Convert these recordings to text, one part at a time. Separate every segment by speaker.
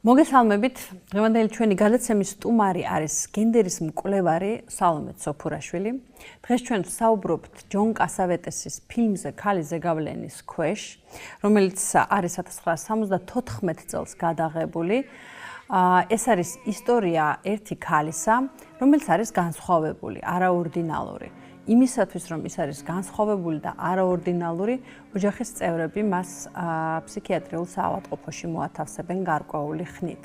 Speaker 1: მოგესალმებით. დღევანდელი ჩვენი გადაცემის სტუმარი არის გენდერის მკვლევარი სალომე ცოფურაშვილი. დღეს ჩვენ ვსაუბრობთ ჯონ კასავეტესის ფილმზე ქალი ზეგავლენის ქვეშ, რომელიც არის 1974 წელს გადაღებული. ეს არის ისტორია ერთი ქალისა, რომელიც არის განსხვავებული, არაორდინალური. იმისათვის, რომ ის არის განსხვავებული და არაორდინალური, ოჯახის წევრები მას ფსიქიატრიულ საავადმყოფოში მოათავსებენ გარკვეული ხნით.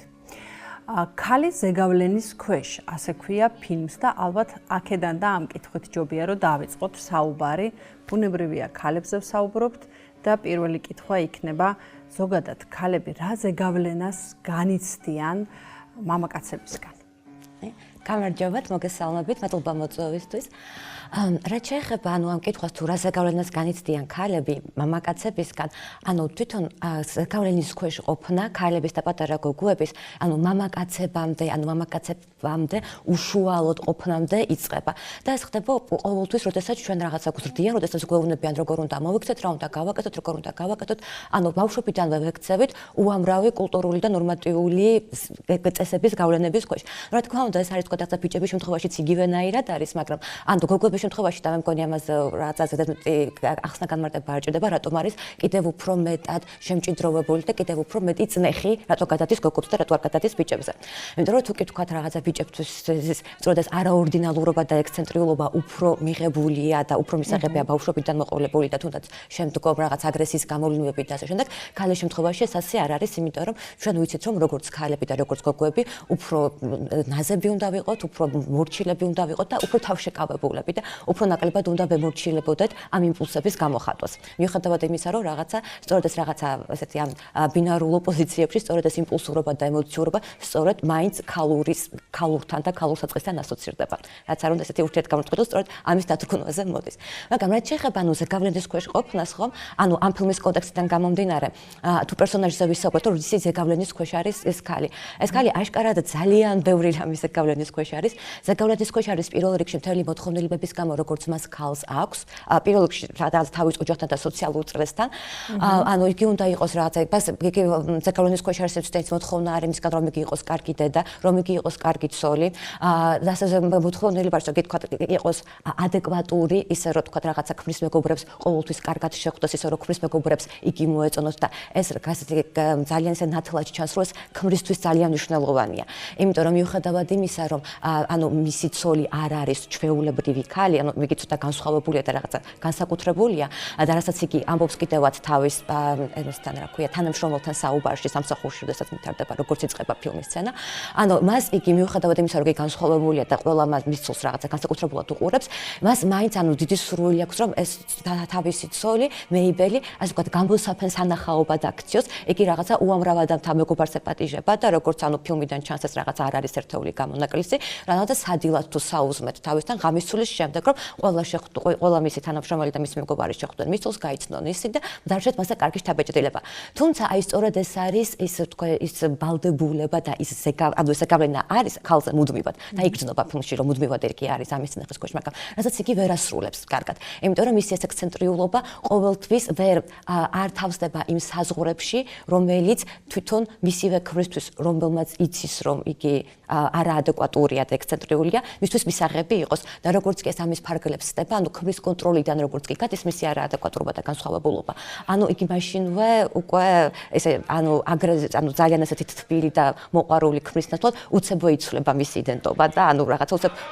Speaker 1: ქალი ზეგავლენის ქვეშ, ასე ქვია ფილმს და ალბათ აქედან და ამ კითხვით ჯობია, რომ დავიწყოთ საუბარი. ბუნებრივია ქალებზე ვსაუბრობთ და პირველი კითხვა იქნება ზოგადად ქალები რა ზეგავლენას განიცდიან მამაკაცებისგან.
Speaker 2: გამარჯობათ, მოგესალმებით, მადლობა მოწვევისთვის. რაც შეეხება ამ კითხვას თუ რა ზეგავლენას განიცდიან ქალები მამაკაცებისგან, თვითონ ზეგავლენის ქვეშ ყოფნა ქალების და პატარა გოგოების, მამაკაცებამდე უშუალოდ ყოფნამდე იწყება. და ეს ხდება ყოველთვის, როდესაც ჩვენ რაღაცა გვზრდიან, როდესაც გვეუბნებიან როგორ უნდა მოვიქცეთ, რა უნდა გავაკეთოთ, როგორ უნდა გავაკეთოთ. ბავშვობიდანვე ვექცევით უამრავი კულტურული და ნორმატიული წესების გავლენების ქვეშ. რა თქმა უნდა, ეს არის თქვა და ბიჭების შემთხვევაშიც იგივენაირად არის, მაგრამ გოგოების შემთხვევაში და მე მგონი ამას რაც ახსნა განმარტება არ ჭირდება, რატომ არის კიდევ უფრო მეტად შემჭიდროვებული და კიდევ უფრო მეტი წნეხი, რატო გადადის გოგოებს და რატო არ გადადის ბიჭებზე. იმიტომ რომ თუ კი თქვათ რაღაცა ბიჭებთვის სწორედ ეს არაორდინალურობა და ექსცენტრიულობა უფრო მიღებულია და უფრო მისაღებია ბავშვობიდან მოყოლებული და თუნდაც შემდგომ რაღაც აგრესიის გამოვლინებები და ასე შემდეგ, ქალის შემთხვევაში ეს ასე არ არის, იმიტომ რომ ჩვენ ვიცით რომ როგორც ქალები და როგორც გოგოები უფრო ნაზები უნდა ვიყოთ, უფრო მორჩილები უნდა ვიყოთ და უფრო თავშეკავებულები და უფრო ნაკლებად უნდა ვემორჩილებოდეთ ამ იმპულსების გამოხატვას. მიუხედავად იმისა, რომ სწორედ ეს რაღაცა ესეთი ამ ბინარულო პოზიციებში სწორედ ეს იმპულსურობა და ემოციურობა სწორედ მაინც ქალურთან და ქალურ საწყისთან ასოცირდება. რაც არ უნდა ესეთი ურთიერთგამორთმევა სწორედ ამის დათრგუნვაზე მოდის. მაგრამ რაც შეეხება ზეგავლენის ქვეშ ყოფნას, ხომ? ამ ფილმის კონტექსტიდან გამომდინარე, თუ პერსონაჟზე ვისაუბროთ, რომ ისი ზეგავლენის ქვეშ არის ეს ქალი. ეს ქალი აშკარად ძალიან ბევრი რამე ზეგავლენის ქვეშ არის. ზეგავლენის ქვეშ არის პირველ რიგში მთელი მოთხოვნილებების გამო, როგორც მას ქალს აქვს, პირველ რიგში თავის ოჯახთან და სოციალურ წრესთან. იგი უნდა იყოს რაღაცა, იგი ზეგავლენის ქვეშ არის ეს მოთხოვნა არის მისგან, რომ იგი იყოს კარგი დედა, რომ იგი იყოს კარგი ცოლი. და ასე მოთხოვნილება რომ იყოს ადეკვატური, ისე რომ თქვა რაღაცა ქმრის მეგობრებს ყოველთვის კარგად შეხვდეს, ისე რომ ქმრის მეგობრებს იგი მოეწონოს და ეს ძალიან ისე ნათლად ჩანს, რომ ეს ქმრისთვის ძალიან მნიშვნელოვანია. იმიტომ რომ მიუხედავად იმისა, რომ მისი ცოლი არ არის ჩვეულებრივი ქალი, იგი ცოტა განსხვავებულია და რაღაცა განსაკუთრებულია და რასაც იგი ამბობს კიდევაც თავის თანამშრომელთან საუბარში სამსახურში, როდესაც მითარდება როგორც იწყება ფილმის სცენა. მას იგი მიუხედავად იმისა, რომ იგი განსხვავებულია და ყველა მის ცოლს რაღაცა განსაკუთრებულად უყურებს, მას მაინც დიდი სურვილი აქვს, რომ ეს თავისი ცოლი, მეიბელი, ასე ვთქვათ, გამბოსაფენ სანახაობად აქციოს, იგი რაღაცა უამრავად მეგობარს ეპატიჟება და როგორც ფილმიდან ჩანს ეს რაღაცა არ არის ერთეული გამონაკლისი, რადგან სადილად თუ საუზმეთ თავისთან ღამის ცულის შემდეგ, რომ ყველა მისი თანამშრომელი და მისი მეგობარი შეხვდნენ მის ცოლს, გაიცნონ ისი და დარჩეთ მასა კარგი შთაბეჭდილება. თუმცა სწორედ ეს არის ის ვალდებულება და ის ზეგავლენა არის ქალზე მუდმივად და იგრძნობა ფილმში, რომ მუდმივად იგი არის ამის წნეხის ქვეშ, მაგრამ რასაც იგი ვერ ასრულებს კარგად. იმიტომ რომ მისი ეს ექსცენტრიულობა ყოველთვის არ თავსდება იმ საზღვრებში, რომელიც თვითონ მისივე ქმრისთვის, რომელმაც იცის, რომ იგი არაადეკვატურია და ექსცენტრიულია, მისთვის მისაღები იყოს და როგორც კი ეს ამის ფარგლებს ხდება, ქმრის კონტროლიდან როგორც კი გადის მისი არაადეკვატურობა და განსხვავებულობა. იგი მაშინვე უკვე ძალიან ესეთი თბილი და მოყვარული ქმრის ნაცვლად უცებ იცვლება მისი იდენტობა და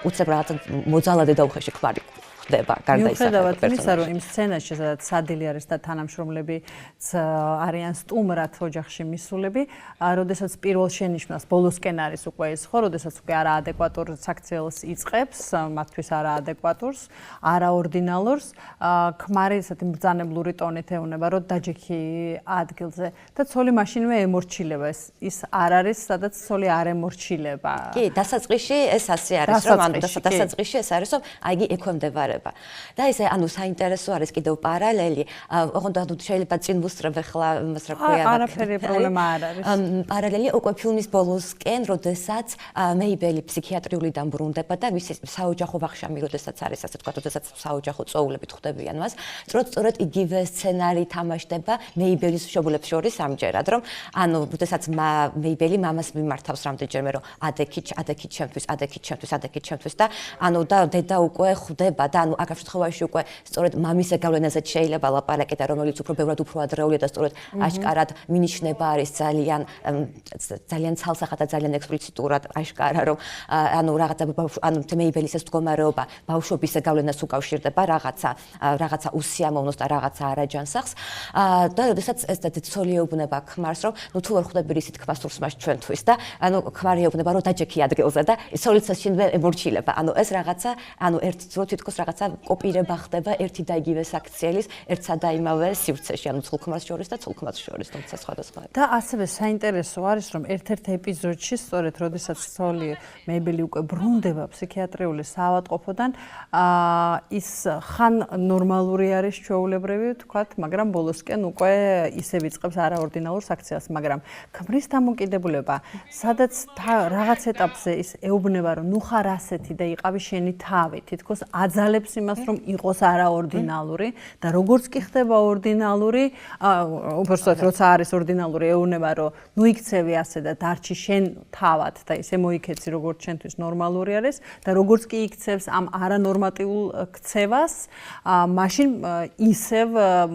Speaker 2: უცებ რაღაცა მოძალადე და უხეში ქმარი ხდება
Speaker 1: მიუხედავად იმისა, რომ იმ სცენაში, სადაც სადილი არის და თანამშრომლებიც არიან სტუმრად ოჯახში მისულები, როდესაც პირველ შენიშვნას ბოლოსკენ არის უკვე ის, ხო, როდესაც უკვე არაადეკვატურ საქციელს იწყებს, მათთვის არაადეკვატურს, არაორდინალურს, ქმარი ესეთი მბრძანებლური ტონით ეუბნება, რომ დაჯექი ადგილზე და ცოლი მაშინვე ემორჩილება. ის არ არის, სადაც ცოლი არ ემორჩილება.
Speaker 2: კი, დასაწყისში ეს ასე არის, რომ დასაწყისში ეს არის, რომ იგი ექვემდებარება ხდება. და ესე საინტერესო არის კიდევ პარალელი, ოღონდ შეიძლება წინ ვუსწრებ ახლა იმას რა ქვია.
Speaker 1: არაფერი პრობლემა არ არის.
Speaker 2: პარალელი უკვე ფილმის ბოლოსკენ, როდესაც მეიბელი ფსიქიატრიული დამბრუნდება და მისი საოჯახო ვახშამი, როდესაც არის ასე თქვა, როდესაც საოჯახო წოულებით ხვდებიან მას, სწორედ იგივე სცენარი თამაშდება მეიბელის მშობლებს შორის ამჯერად, რომ როდესაც მეიბელი მამას მიმართავს რამდენჯერმე, რომ ადექით ჩემთვის და და დედა უკვე ხვდება და აქ შემთხვევაში უკვე სწორედ მამის ზეგავლენაზე შეიძლება ლაპარაკი და რომელიც უფრო ადრეულია და სწორედ აშკარად მინიშნება არის ძალიან ცალსახად და ძალიან ექსპლიციტურად აშკარა, რომ რაღაცა მეიბელის ეს მდგომარეობა ბავშვობის ზეგავლენას უკავშირდება რაღაცა უსიამოვნოს და რაღაცა არაჯანსაღს და როდესაც ეს ცოლიეუბნება ქმარს, რომ თუ ვერ ხვდები რისი თქმა სურს მას ჩვენთვის და ქმარი ეუბნება, რომ დაჯექი ადგილზე და ცოლიცას შინვე ემორჩილება. ეს რაღაცა ერთ ძრო თითქოს რაღაცა კოპირება ხდება ერთი და იგივე საქციელის ერთსა და იმავე სივრცეში, ცოლ-ქმარს შორის და ცოლ-ქმარს შორის, თუმცა სხვადასხვა.
Speaker 1: და ასევე საინტერესო არის, რომ ერთ-ერთ ეპიზოდში, სწორედ როდესაც ცოლი მეიბელი უკვე ბრუნდება ფსიქიატრიული საავადმყოფოდან, ის ხან ნორმალური არის ჩვეულებრივი, თქვათ, მაგრამ ბოლოსკენ უკვე ისე ვიწყებს არაორდინალურ საქციელს, მაგრამ ქმრის დამოკიდებულება, სადაც რაღაც ეტაპზე ის ეუბნება, რომ ნუ ხარ ასეთი და იყავი შენი თავი, თითქოს აძალებს იმას, რომ იყოს არაორდინალური და როგორც კი ხდება ორდინალური, უბრალოდ როცა არის ორდინალური, ეუბნება, რომ ნუ იქცევი ასე და დარჩი შენ თავად და ისე მოიქეცი, როგორც შენთვის ნორმალური არის და როგორც კი იქცევს ამ არანორმატიულ ქცევას, მაშინ ისევ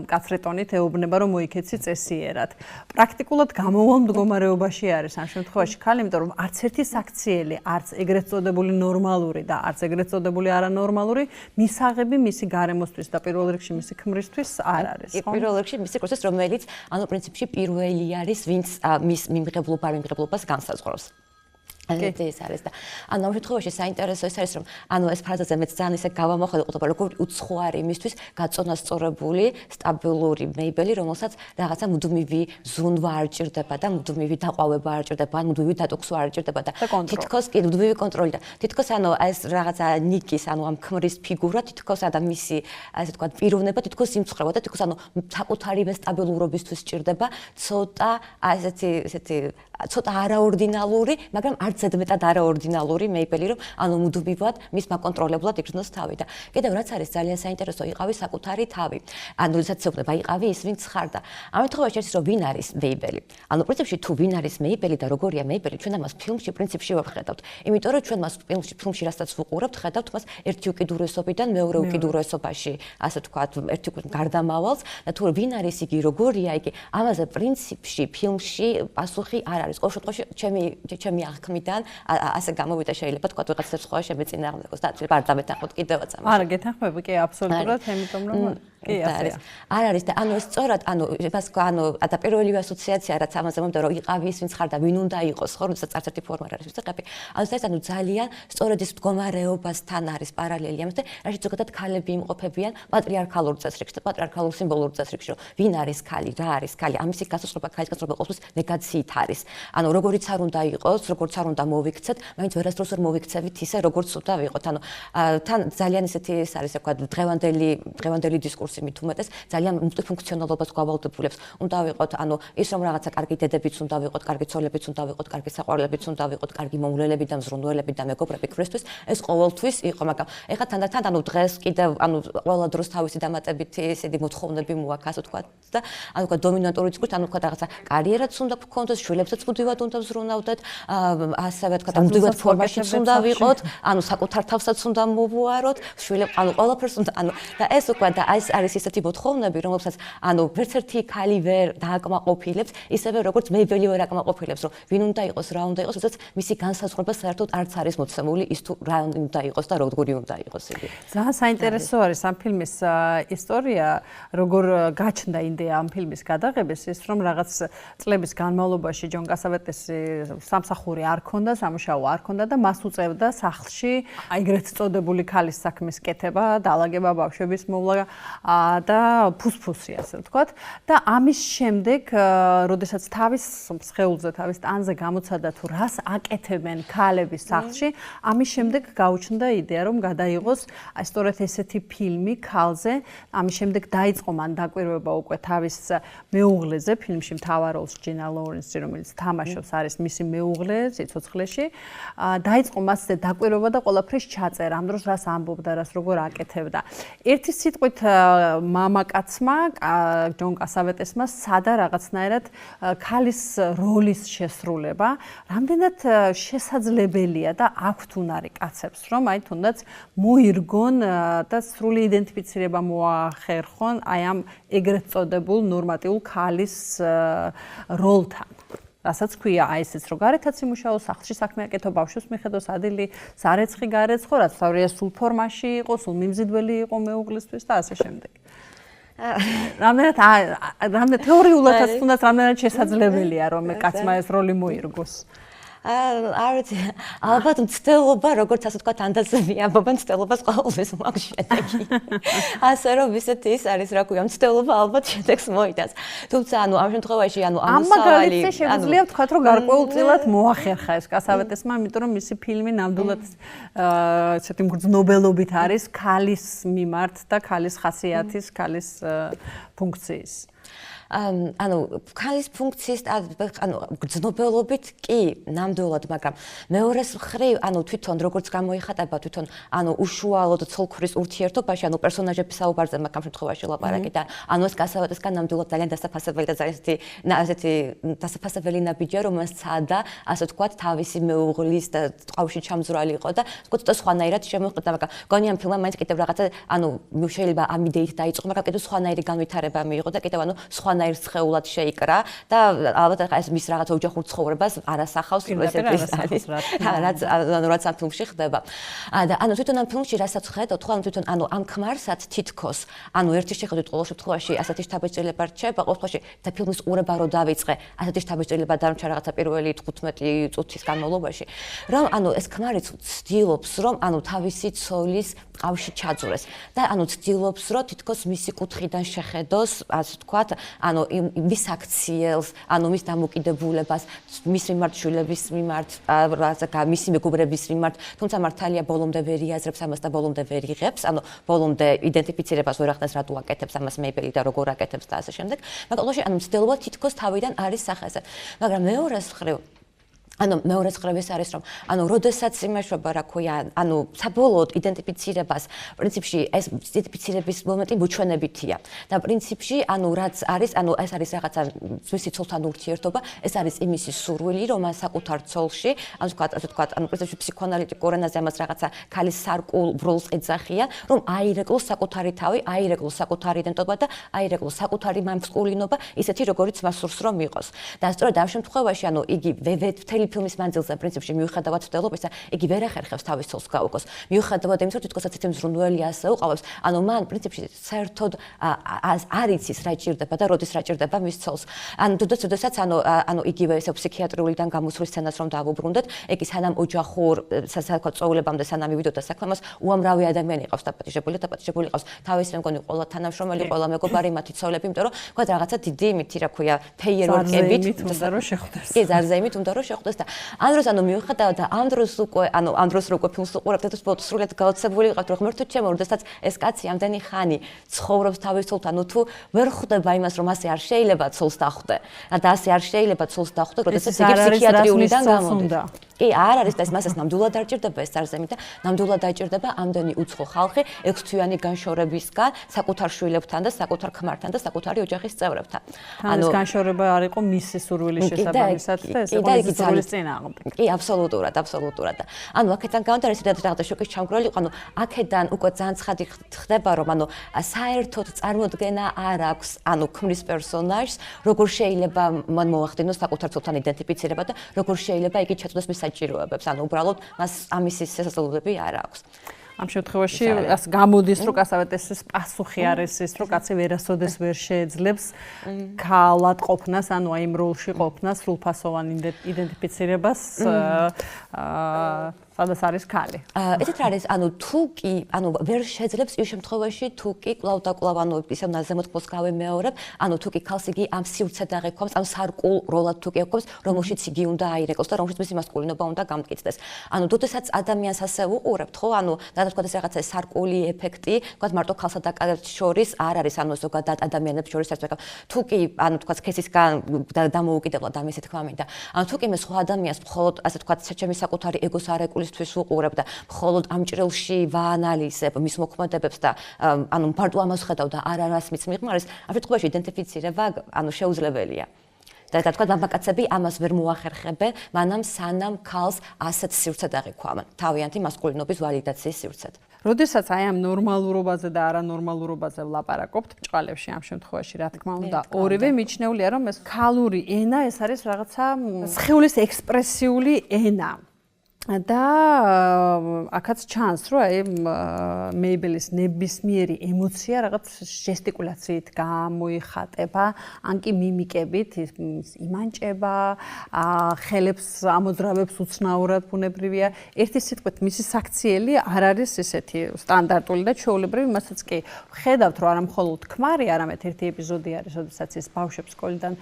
Speaker 1: კაცრეტონით ეუბნება, რომ მოიქეცი წესიერად. პრაქტიკულად გამოვალ მდგომარეობაში არის ამ შემთხვევაში ქალი, იმიტომ რომ არც ერთი საქციელი, არც ეგრეთ წოდებული ნორმალური და არც ეგრეთ წოდებული არანორმალური მისაღები მისი გარემოსთვის და პირველ რიგში მისი ქმრისთვის არ არის.
Speaker 2: პირველ რიგში მისი პროცესი, რომელიც პრინციპში პირველი არის, ვინც მის მიმღებლობას განსაზღვრავს. ეს არის და ამ შემთხვევაში საინტერესო ის არის, რომ ეს ფრაზაზე მეც ძალიან ისე გავამოხდა, როგორ უცხოარი იმისთვის გაწონასწორებული, სტაბილური მეიბელი, რომელსაც რაღაცა მუდმივი ზუნვა არ ჭირდება და მუდმივი დაყვავება არ ჭირდება, მუდმივი დატოქსვა არ ჭირდება და თითქოს კი მუდმივი კონტროლი და თითქოს ეს რაღაცა ნიკის, ამ ქმრის ფიგურა, თითქოს და მისი ასე თქვა პიროვნება თითქოს იმცხრება და თითქოს საკუთარივე სტაბილურობისთვის ჭირდება ცოტა ცოტა არაორდინალური, მაგრამ არც ზედმეტად არაორდინალური მეიბელი, რომ მუდმივად მის მაკონტროლებლად იგრძნოს თავი და კიდევ რაც არის ძალიან საინტერესო, იყავი საკუთარი თავი. როდესაც ეუბნება, იყავი ის, ვინც ხარ და ამ შემთხვევაში არის, რომ ვინ არის მეიბელი. პრინციპში თუ ვინ არის მეიბელი და როგორია მეიბელი, ჩვენ ამას ფილმში პრინციპში ვხედავთ. იმიტომ რომ ჩვენ მას ფილმში რასაც ვუყურებთ, ხედავთ მას ერთი უკიდურესობიდან მეორე უკიდურესობაში, ასე ვთქვათ, ერთი გარდამავალს და თუ ვინ არის იგი, როგორია იგი, ამაზე პრინციპში ფილმში პასუხი არ არის. ყოველ შემთხვევაში ჩემი აღქმიდან ასე გამოვიდა შეიძლება თქვა ვიღაცებს სხვა შემეწინააღმდეგოს და არ დამეთანხმოთ კიდევაც ამაში.
Speaker 1: არა, გეთანხმები კი აბსოლუტურად, იმიტომ რომ კი
Speaker 2: არის. არ არის და სწორად და პირველივე ასოციაცია რაც ამაზე მომდა რომ იყავი ის ვინც ხარ და ვინ უნდა იყოს, ხო, როდესაც არც ერთი ფორმა არ არის ვისწრები. ეს ძალიან სწორად ის მდგომარეობასთან არის პარალელი ამას და რაშიც ზოგადად ქალები იმყოფებიან პატრიარქალურ წესრიგში და პატრიარქალურ სიმბოლურ წესრიგში, რომ ვინ არის ქალი, რა არის ქალი, ამისი გასასწრობა, ქალის გასასწრობა ყოველთვის ნეგაციით არის. როგორიც არ უნდა იყოს, როგორც არ უნდა მოვიქცეთ, მაინც ვერასდროს ვერ მოვიქცევით ისე, როგორც უნდა ვიყოთ. თან ძალიან ისეთი ის არის, ასე ვთქვათ, დღევანდელი დისკურსი მით უმეტეს ძალიან მულტიფუნქციონალობას გვავალდებულებს. უნდა ვიყოთ, ის რომ რაღაცა კარგი დედებიც უნდა ვიყოთ, კარგი ცოლებიც უნდა ვიყოთ, კარგი საყვარლებიც უნდა ვიყოთ, კარგი მომვლელები და მზრუნველები და მეგობრები ქრისტეს, ეს ყოველთვის იყო, მაგრამ ეხლა თანდათან დღეს კიდევ ყველა დროს თავისი დამატებითი ისეთი მოთხოვნები მოაქვს, ასე ვთქვათ და დომინანტური დისკურსი, ვთქვათ რაღაცა კარიერაც უნდა გქონდეს, შვილებსაც მუდმივად უნდა ვზრუნავდეთ, ასევე ვთქვათ, მუდმივად ფორმაშიც უნდა ვიყოთ, საკუთარ თავსაც უნდა მოვუაროთ, შვილებს, ყველაფერს უნდა, და ეს უკვე და ეს არის ისეთი მოთხოვნები, რომელსაც ვერც ერთი ქალი ვერ დააკმაყოფილებს, ისევე როგორც მეიბელი ვერ აკმაყოფილებს, რომ ვინ უნდა იყოს, რა უნდა იყოს, როდესაც მისი განსაზღვრება საერთოდ არც არის მოცემული ის თუ რა უნდა იყოს და როგორი უნდა იყოს იგი.
Speaker 1: ძალიან საინტერესო არის ამ ფილმის ისტორია, როგორ გაჩნდა იდეა ამ ფილმის გადაღების, ის რომ რაღაც წლების განმავლობაში ჯონ კასავეტესი სამსახური არ ქონდა, სამუშაო არ ქონდა და მას უწევდა სახლში ეგრეთ წოდებული ქალის საქმის კეთება, დაალაგება, ბავშვების მოვლა და ფუსფუსი, ასე ვთქვათ. და ამის შემდეგ, როდესაც თავის სხეულზე, თავის ტანზე გამოცადა თუ რას აკეთებენ ქალების სახლში, ამის შემდეგ გაუჩნდა იდეა, რომ გადაიღოს სწორედ ესეთი ფილმი ქალზე. ამის შემდეგ დაიწყო მან დაკვირვება უკვე თავის მეუღლეზე, ფილმში მთავარ როლს ჯინა ლოურენსი, რომელიც თამაშობს, არის მისი მეუღლე სიცოცხლეში. დაიწყო მასზე დაკვირვება და ყველაფრის ჩაწერა, ამ დროს რას ამბობდა, რას როგორ აკეთებდა. ერთი სიტყვით მამაკაცმა, ჯონ კასავეტესმა სადა რაღაცნაირად ქალის როლის შესრულება, რამდენად შესაძლებელია და აქვთ უნარი კაცებს, რომ აი თუნდაც მოირგონ და სრული იდენტიფიცირება მოახერხონ აი ამ ეგრეთ წოდებულ ნორმატიულ ქალის როლთან. რასაც ქვია აი ესეც რო გარეთაც იმუშაოს, სახლში საქმე აკეთო, ბავშვებს მიხედოს, ადილი, სარეცხი გარეცხო, რაც თავია სულ ფორმაში იყო, სულ მიმზიდველი იყო მეუღლისთვის და ასე შემდეგ. რამდენად თეორიულადაც თუნდაც რამდენად შესაძლებელია რომ კაცმა ეს როლი მოირგოს.
Speaker 2: ალბათ მცდელობა, როგორც ასე ვთქვათ, ანდაზები ამბობენ, მცდელობას ყოველთვის მაქვს შედეგი. ასე რომ ისეთი ის არის, რა ქვია, მცდელობა ალბათ შედეგს მოიტანს. თუმცა, ამ შემთხვევაში, ამ
Speaker 1: მაგალითზე შეგვიძლია ვთქვათ, რომ გარკვეულწილად მოახერხა ეს კასავეტესმა, იმიტომ რომ მისი ფილმი ნამდვილად ესეთი მგრძნობელობით არის ქალის მიმართ და ქალის ხასიათის, ქალის ფუნქციის.
Speaker 2: ქალის ფუნქციის გრძნობელობით კი ნამდვილად, მაგრამ მეორეს მხრივ, თვითონ როგორც გამოიხატება თვითონ უშუალოდ ცოლ-ქმრის ურთიერთობაში, პერსონაჟების საუბარზე მაგ შემთხვევაში ლაპარაკი და ეს კასავეტესგან ნამდვილად ძალიან დასაფასებელი და ძალიან ასეთი დასაფასებელი ნაბიჯია, რომელიც სცადა, ასე ვთქვათ, თავისი მეუღლის და ტყავში ჩამძვრალი იყო და თქო სხვანაირად შემოხვდა, მაგრამ გონი ამ ფილმმა მაინც კიდევ რაღაცა, შეიძლება ამ იდეით დაიწყო, მაგრამ კიდევ სხვანაირი განვითარება მიიღო და კიდევ სხვანაირ სხეულად შეიკრა და ალბათ ეს მის რაღაც ოჯახურ ცხოვრებას არასახავს ესეთი რაც ამ ფილმში ხდება. და თვითონ ამ ფილმში რასაც ხედავთ, ხო თვითონ ამ ქმარსაც თითქოს ერთი შეხედვით ყოველ შემთხვევაში ასეთი შთაბეჭდილება რჩება, ყოველ შემთხვევაში და ფილმის ყურება რო დავიწყე, ასეთი შთაბეჭდილება დამრჩა რაღაცა პირველი 15 წუთის განმავლობაში, რომ ეს ქმარიც ცდილობს, რომ თავისი ცოლის ყავში ჩაძვრეს და ცდილობს, რომ თითქოს მისი კუთხიდან შეხედოს, ასე ვთქვათ, მის აქციელს, მის დამოკიდებულებას, მის მიმართ შვილების მიმართ, მისი მეგობრების მიმართ, თუმცა მართალია ბოლომდე ვერ იაზრებს ამას და ბოლომდე ვერ იღებს, ბოლომდე იდენტიფიცირებას ვერ ახდენს, რატო აკეთებს ამას მეიბელი და როგორ აკეთებს და ასე შემდეგ. მაგრამ მცდელობა თითქოს თავიდან არის სახეზე. მაგრამ მეორეს მხრივ მეორე მხრივ ეს არის, რომ როდესაც იმეშვება, რა ქვია, საბოლოოდ იდენტიფიცირებას, პრინციპში ეს იდენტიფიცირების მომენტი მოჩვენებითია. და პრინციპში, რაც არის, ეს არის რაღაცა ძმის ცოლთან ურთიერთობა, ეს არის იმისი სურვილი, რომ საკუთარ ცოლში, ასე ვთქვათ, პრინციპში ფსიქოანალიტიკურ ენაზე ამას რაღაცა ქალის სარკულ როლს ეძახიან, რომ აირეკლოს საკუთარი თავი, აირეკლოს საკუთარი იდენტობა და აირეკლოს საკუთარი მამსკულინობა, ისეთი როგორიც მას სურს რომ იყოს. და სწორედ ამ შემთხვევაში, იგი მთელი ფილმის მანძილზე პრინციპში მიუხედავად ცდელობისა, იგი ვერ ახერხებს თავის ცოლს გაუგოს. მიუხედავად იმისა, რომ თითქოს ასეთი მზრუნველი ასე უყავებს, მან პრინციპში საერთოდ არ იცის რა ჭირდება და როდის რა ჭირდება მის ცოლს. როდესაც იგივე ესე ფსიქიატრიულიდან გამოსვლის სცენას რომ დავუბრუნდეთ, იგი სანამ ოჯახურ წვეულებამდე სანამ მივიდოდა საქმემ, უამრავი ადამიანი ყავს დაპატიჟებული ყავს თავის მეგონი, ყველა თანამშრომელი, ყველა მეგობარი, მათი ცოლები, იმიტომ რომ თქვა რაღაცა დიდი იმითი, რა ქვია, ფეიერვერკებით
Speaker 1: უნდა რომ შეხვდეს.
Speaker 2: კი, ზარზეიმით უნდა რომ შეხვდეს და ამ დროს მიუხედავად და ამ დროს უკვე ფილმს უყურებთ და სრულად გაოცებული ვიყავთ, რომ ღმერთო ჩემო, როდესაც ეს კაცი ამდენი ხანი ცხოვრობს თავის ცოლთან, თუ ვერ ხვდება იმას, რომ ასე არ შეიძლება ცოლს დახვდე და ასე არ შეიძლება ცოლს დახვდე, როდესაც იგი ფსიქიატრიულიდან გამოდის. კი, არ არის და მას ნამდვილად არ ჭირდება ეს ზარზემი და ნამდვილად დაჭირდება ამდენი უცხო ხალხი 6 თვიანი განშორებისგან საკუთარ შვილებთან და საკუთარ ქმართან და საკუთარი ოჯახის წევრებთან.
Speaker 1: ეს განშორება არ იყო მისი სურვილის შესაბამისად და ეს იყო მისი სურვილის წინააღმდეგ.
Speaker 2: კი, აბსოლუტურად. და აქედან გამომდინარე, რაღაცა შოკის ჩამგრელი იყო, აქედან უკვე ძალიან ცხადი ხდება, რომ საერთოდ წარმოდგენა არ აქვს, ქმრის პერსონაჟს, როგორ შეიძლება მან მოახდინოს საკუთარ ცოლთან იდენტიფიცირება და როგორ შეიძლება იგი ჩაწვდეს მის საჭიროებებს, უბრალოდ მას ამის შესაძლებლობები არ აქვს.
Speaker 1: ამ შემთხვევაში გამოდის, რომ კასავეტესის პასუხი არის ის, რომ კაცი ვერასოდეს ვერ შეეძლებს ქალად ყოფნას, იმ როლში ყოფნას, სრულფასოვან იდენტიფიცირებას სადაც არის ქალი.
Speaker 2: ესეთ არის, თუ კი, ვერ შეძლებს ის შემთხვევაში, თუ კი კვლავ და კვლავ, ისევ ნაზემოთქმულს გავემეორებ, თუ კი ქალს იგი ამ სივრცედ აღექვამს, ამ სარკულ როლად თუ კი ექვამს, რომელშიც იგი უნდა აირეკოს და რომელშიც მისი მასკულინობა უნდა გამტკიცდეს. როდესაც ადამიანს ასე უყურებთ, ხო, და თქვა ეს რაღაცა სარკული ეფექტი, თქვა მარტო ქალსა და კაცს შორის არ არის, ზოგადად ადამიანებს შორის არც ვეკავ. თუ კი, თქვა ქესისგან დამოუკიდებლად ამის თქმა მინდა. თუ კი მე სხვა ადამიანს მხოლოდ ასე თქვა ჩემი საკუთარი ეგოს არეკულისთვის უყურებ და მხოლოდ ამ ჭრილში ვაანალიზებ მის მოქმედებებს და მარტო ამას ხედავ და არას მის მიღმარეს, ამ შემთხვევაში იდენტიფიცირება შეუძლებელია. და თქვა მამაკაცები ამას ვერ მოახერხებენ, მანამ სანამ ქალს ასეთ სივრცედ აღიქვამენ, თავიანთი მასკულინობის ვალიდაციის სივრცედ.
Speaker 1: როდესაც აი ამ ნორმალურობაზე და არანორმალურობაზე ვლაპარაკობთ ბჭყალებში ამ შემთხვევაში, რა თქმა უნდა, ორივე მიჩნეულია, რომ ეს ქალური ენა ეს არის რაღაცა სხეულის ექსპრესიული ენა. და აქაც ჩანს, რომ აი მეიბელის ნებისმიერი ემოცია რაღაც ჟესტიკულაციით გამოიხატება, ან კი მიმიკებით იმანჭება, ხელებს ამოძრავებს უცნაურად ბუნებრივია. ერთი სიტყვით, მისი საქციელი არ არის ესეთი სტანდარტული და ჩვეულებრივი, მასაც კი ხედავთ, რომ არა მხოლოდ ქმარი, არამედ ერთი ეპიზოდი არის, როდესაც ის ბავშვებს სკოლიდან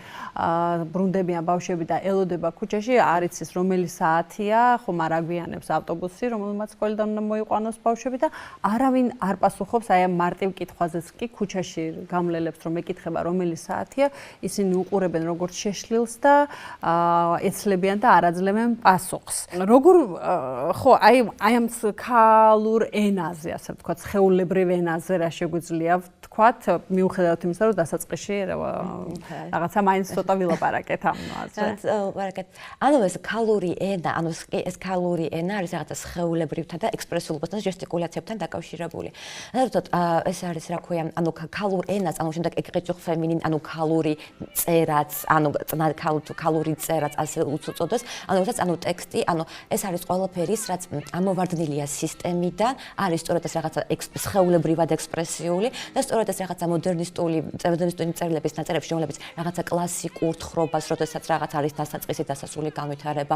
Speaker 1: ბრუნდებიან ბავშვები და ელოდება ქუჩაში, არ იცის რომელი საათია, ხომ აგვიანებს ავტობუსი, რომელმაც სკოლიდან უნდა მოიყვანოს ბავშვები და არავინ არ პასუხობს აი ამ მარტივ კითხვაზეც კი ქუჩაში გამლელებს რომ ეკითხება რომელი საათია, ისინი უყურებენ როგორც შეშლილს და ეცლებიან და არ აძლევენ პასუხს. როგორ ხო აი ამ ქალურ ენაზე, ასე ვთქვათ, სხეულებრივ ენაზე რა შეგვიძლია ვთქვათ, მიუხედავად იმისა, რომ დასაწყისში რაღაცა მაინც ცოტა ვილაპარაკეთ ამაზე.
Speaker 2: ეს ქალური ენა, ეს ქალური ენა არის რაღაცა სხეულებრივთან და ექსპრესიულობასთან, ჟესტიკულაციებთან დაკავშირებული. ნაცნობად ეს არის რა ქვია, ქალურ ენას, შემდეგ ექცევა ფემინინ, ქალური წერაც, ქალური წერაც ასე უწოდეს, როდესაც ტექსტი, ეს არის ყველაფერი, რაც ამოვარდნილია სისტემიდან, არის სწორედ ეს რაღაცა სხეულებრივად ექსპრესიული და სწორედ ეს რაღაცა მოდერნისტული წერილების ნაწერებში, რომლებიც რაღაცა კლასიკურ თხრობას, როდესაც რაღაც არის დასაწყისი, დასასრული განვითარება,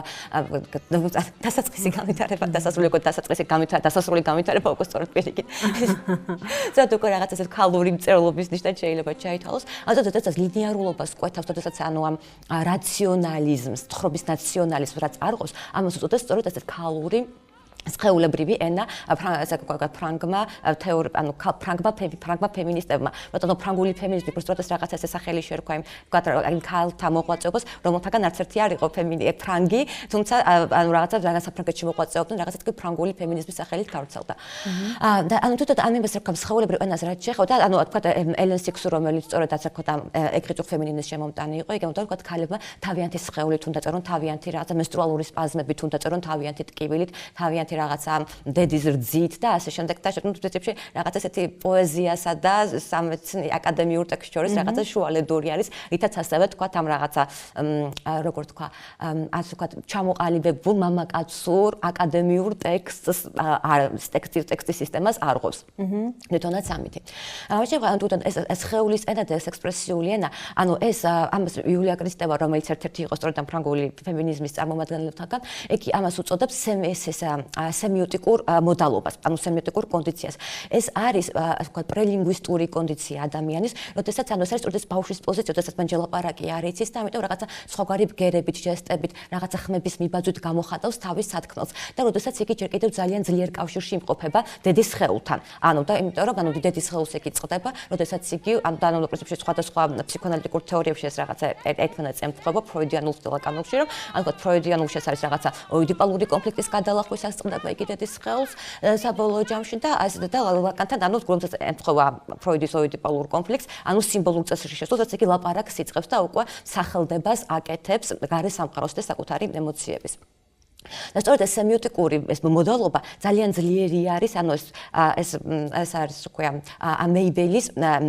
Speaker 2: დასაწყისი განვითარება, დასასრული განვითარება უკვე სწორედ პირიქით. ზოგადად უკვე რაღაც ესეთ ქალური მწერლობის ნიშნად შეიძლება ჩაითვალოს. როდესაც ლინიარულობას კვეთავს, როდესაც ამ რაციონალიზმს, თხრობის ნაციონალიზმს რაც არყობს, ამას უწოდეს სწორედ ესეთ ქალური სხეულებრივი ენა, ფრანგმა ფემინისტებმა, რადგან ფრანგული ფემინიზმი უბრალოდ რაღაცა ესე სახელი შეერქვა იმ ქალთა მოღვაწეობას, რომელთაგან არც ერთი არ იყო ფრანგი, თუმცა რაღაცა საფრანგეთში მოღვაწეობდნენ, რაღაცა თქო ფრანგული ფემინიზმის სახელით გავრცელდა. და თვითონ ამებას რქვა სხეულებრივ ენას რაც შეეხება და თქვა ელენ სიქსუ, რომელიც სწორედ ასე თქვა ექცევა ფემინინის შემომტანი იყო, იგი უნდა თქვა ქალებმა თავიანთი სხეულით უნდა წერონ, თავიანთი რაღაცა მენსტრუალური სპაზმებით უნდა წერონ, თავიანთი ტკივილით, თავიანთი რაღაცა დედის რძით და ასე შემდეგ და შემთხვევაში რაღაცა ესეთი პოეზიასა და სამეცნიერო აკადემიურ ტექსტს შორის რაღაცა შუალედური არის, რითაც ასევე თქვა ამ რაღაცა როგორ თქვა, ასე თქვა ჩამოყალიბებულ მამაკაცურ აკადემიურ ტექსტს ტექსტის სისტემას არღობს. თვითონაც ამითი. თვითონ ეს სხეულის ენა და ეს ექსპრესიული ენა, ეს ამას იულია კრისტევა, რომელიც ერთ-ერთი იყო სწორედ ამ ფრანგული ფემინიზმის წარმომადგენლებთან, იგი ამას უწოდებს სემიოტიკურ მოდალობას, სემიოტიკურ კონდიციას. ეს არის, ასე ვთქვათ, პრელინგვისტური კონდიცია ადამიანის, როდესაც ეს არის სწორედ ბავშვის პოზიცია, როდესაც მან ჯელაპარაკი არ იცის და ამიტომ რაღაცა სხვაგვარი ბგერებით, ჟესტებით, რაღაცა ხმების მიბაძვით გამოხატავს თავის სათქმელს და როდესაც იგი ჯერ კიდევ ძალიან ძლიერ კავშირში იმყოფება დედის სხეულთან. და იმიტომ რომ დედის სხეულს იგი წყდება, როდესაც იგი პრინციპში სხვადასხვა ფსიქოანალიტიკურ თეორიებში ეს რაღაცა ერთმანეთს ემთხვევა ფროიდიანულ ლაკანებში, რომ ფროიდიანულში ეს არის რაღაცა ოიდიპალური კონფლიქტის გადალახვის ასწრდება იგი დედის სხეულს საბოლოო ჯამში და ლაკანთან გრომსაც ემთხვევა ფროიდის ოიდიპალურ კონფლიქტს, სიმბოლურ წესრიგში შესულსაც იგი ლაპარაკს იწყებს და უკვე სახელდებას აკეთებს გარე სამყაროს და საკუთარი ემოციების. და სწორედ ეს სემიოტიკური მოდალობა ძალიან ძლიერი არის, ეს არის თქვა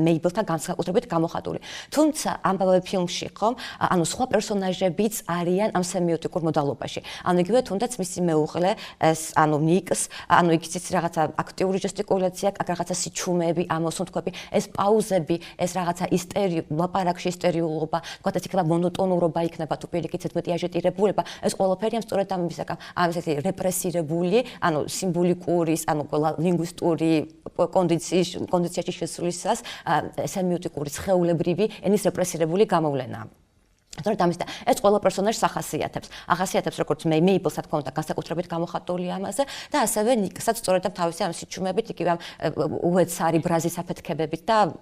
Speaker 2: მეიბელთან განსაკუთრებით გამოხატული. თუმცა ამავე ფილმში ხომ, სხვა პერსონაჟებიც არიან ამ სემიოტიკურ მოდალობაში. იგივე თუნდაც მისი მეუღლე, ეს ნიკს, იქიც რაღაცა აქტიური ჟესტიკულაცია, რაღაცა სიჩუმეები, ამოსუნთქვები, ეს პაუზები, ეს რაღაცა ლაპარაკში ისტერიულობა, თქვა ეს იქნება მონოტონურობა იქნება თუ პირიქით მეტი აჟიტირებულება, ეს ყველაფერი ამ სწორედ ამ ესეთი რეპრესირებული, სიმბოლიკური, ლინგვისტური კონდიციაში შესვლისას სემიოტიკური სხეულებრივი ენის რეპრესირებული გამოვლენაა. სწორედ ამის და ეს ყველა პერსონაჟს ახასიათებს როგორც მეიბელს თქო და განსაკუთრებით გამოხატული ამაზე და ასევე ნიკსაც სწორედ თავისი ამ სიჩუმებით იგივე ამ უეცარი ბრაზის აფეთქებებით და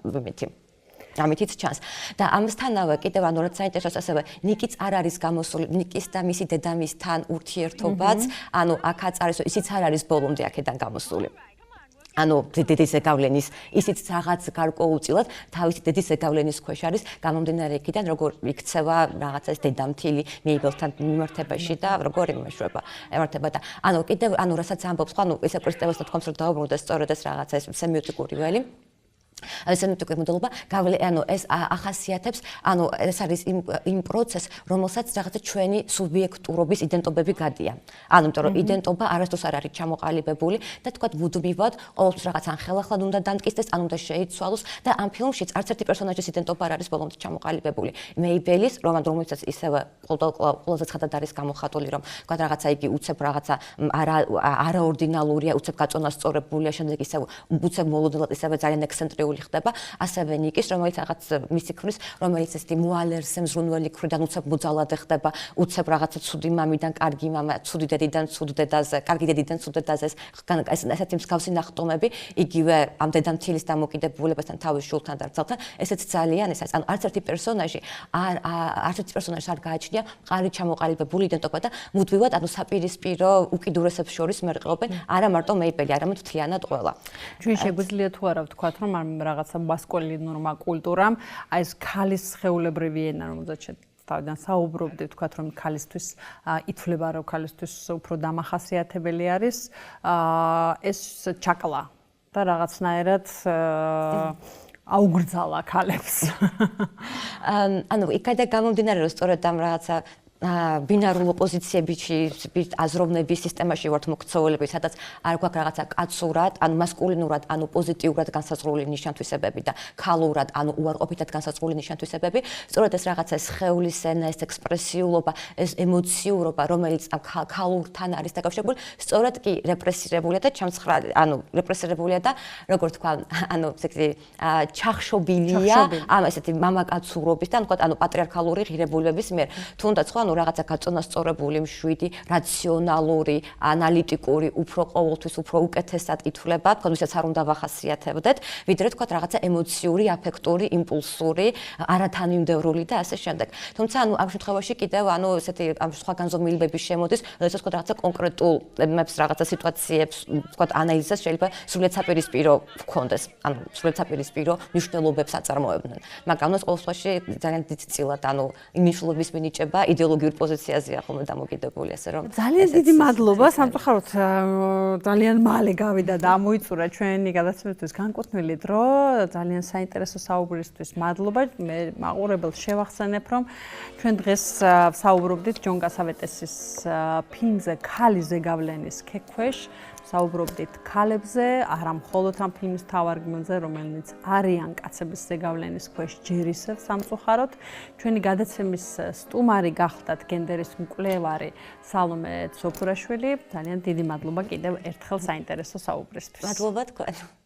Speaker 2: ამითიც ჩანს. და ამასთანავე კიდევ რაც საინტერესოა ასევე ნიკიც არ არის გამოსული, ნიკის და მისი დედამისთან ურთიერთობაც, აქაც არის, ისიც არ არის ბოლომდე აქედან გამოსული. დედის ზეგავლენის ისიც რაღაც გარკვეულწილად თავისი დედის ზეგავლენის ქვეშ არის გამომდინარე იქიდან როგორ იქცევა რაღაცა ეს დედამთილი მეიბელთან მიმართებაში და როგორ ემართება და კიდევ რასაც ამბობს ეს ექსპრესიულს თქოს რომ დაუბრუნდეს სწორედ ეს რაღაცა ეს სემიოტიკური ველი სემიოტიკური მოდელობა ეს ახასიათებს ეს არის იმ პროცესს რომელსაც რაღაცა ჩვენი სუბიექტურობის იდენტობები გადიან იმიტომ რომ იდენტობა არასდროს არ არის ჩამოყალიბებული და თქვათ მუდმივად ყოველთვის რაღაც ან ხელახლად უნდა დამტკიცდეს ან უნდა შეიცვალოს და ამ ფილმშიც არც ერთი პერსონაჟის იდენტობა არ არის ბოლომდე ჩამოყალიბებული მეიბელის რომელიცაც ისევე ყველაზე ცხადად არის გამოხატული რომ თქვათ რაღაცა იგი უცებ რაღაცა არაორდინალურია უცებ გაწონასწორებულია შემდეგ ისევ უცებ მოლოდნელად ისევე ძალიან ექსცენტრიული ხდება ასევე ნიკის რომელიც რაღაც მისი ქმრის რომელიც ესეთი მოალერსე მზრუნველი მხრიდან უცებ მოძალადე ხდება უცებ რაღაცა ცუდი მამიდან კარგი მამა ცუდი დედიდან ცუდ დედაზე კარგი დედიდან ცუდ დედაზე ესეთი მსგავსი ნახტომები იგივე ამ დედამთილის დამოკიდებულებასთან თავის შულთან და ძალთან ესეც ძალიან ეს არის არც ერთი პერსონაჟი არც არ გააჩნია მყარი ჩამოყალიბებული იდენტობა და მუდმივად საპირისპირო უკიდურესებს შორის მერყეობენ არა მარტო მეიბელი არამედ მთლიანად ყველა
Speaker 1: ჩვენ შეგვიძლია თუ არა ვთქვათ რომ რაღაცა მასკულინურმა კულტურამ ეს ქალის სხეულებრივი ენა რომელზეც თავიდან საუბრობდი ვთქვათ რომ ქალისთვის ითვლება რომ ქალისთვის უფრო დამახასიათებელი არის ეს ჩაკლა და რაღაცნაირად აუგრძალა ქალებს
Speaker 2: იქადა გამომდინარე რომ სწორედ ამ რაღაცა ბინარულ ოპოზიციებში აზროვნების სისტემაში ვართ მოქცეულები, სადაც არ გვაქვს რაღაცა კაცურად, მასკულინურად, პოზიტიურად განსაზღვრული ნიშნავთვისებები და ქალურად, უარყოფითად განსაზღვრული ნიშნავთვისებები. სწორედ ეს რაღაცა სხეულის ენა, ეს ექსპრესიულობა, ეს ემოციურობა, რომელიც ქალურთან არის დაკავშირებული, სწორედ კი რეპრესირებულია და რეპრესირებულია და როგორ თქვა, ჩახშობილია ამ ესეთი მამაკაცურობის და პატრიარქალური ღირებულებების მიერ. თუნდაც ხო რაღაცა გაწონასწორებული, მშვიდი, რაციონალური, ანალიტიკური, უფრო ყოველთვის უფრო უკეთესად ითვლება, თქო, ვისაც არ უნდა ვახასიათებდეთ, ვიდრე თქვა რაღაცა ემოციური, აფექტური, იმპულსური, არათანმიმდევრული და ასე შემდეგ. თუმცა ამ შემთხვევაში კიდევ ესეთი სხვა განზომილებების შემოდის, როდესაც თქვა რაღაცა კონკრეტულ რაღაცა სიტუაციებს, თქვა ანალიზას შეიძლება სრულიად საპირისპირო ჰქონდეს, სრულიად საპირისპირო მნიშვნელობებს აწარმოებდნენ. მაგრამ ეს ყოველ შემთხვევაში ძალიან დიდი წილად მნიშვნელობის მინიჭება იდეოლოგიურ პოზიციაზეა ხოლმე დამოკიდებული ასე რომ
Speaker 1: ძალიან დიდი მადლობა სამწუხაროდ ძალიან მალე გავიდა და ამოიწურა ჩვენი გადაცემისთვის განკუთვნილი დრო ძალიან საინტერესო საუბრისთვის მადლობა მე მაყურებელს შევახსენებ რომ ჩვენ დღეს ვსაუბრობდით ჯონ კასავეტესის ფილმზე ქალი ზეგავლენის ქვეშ საუბრობდით ქალებზე, არა მხოლოდ ამ ფილმის თავარგმელზე, რომელიც არიან კაცების ზეგავლენის ქვეშ ჯერ ისევ სამწუხაროდ. ჩვენი გადაცემის სტუმარი გახდათ გენდერის მკვლევარი სალომე ცოფურაშვილი. ძალიან დიდი მადლობა კიდევ ერთხელ საინტერესო საუბრისთვის.
Speaker 2: მადლობა თქვენ.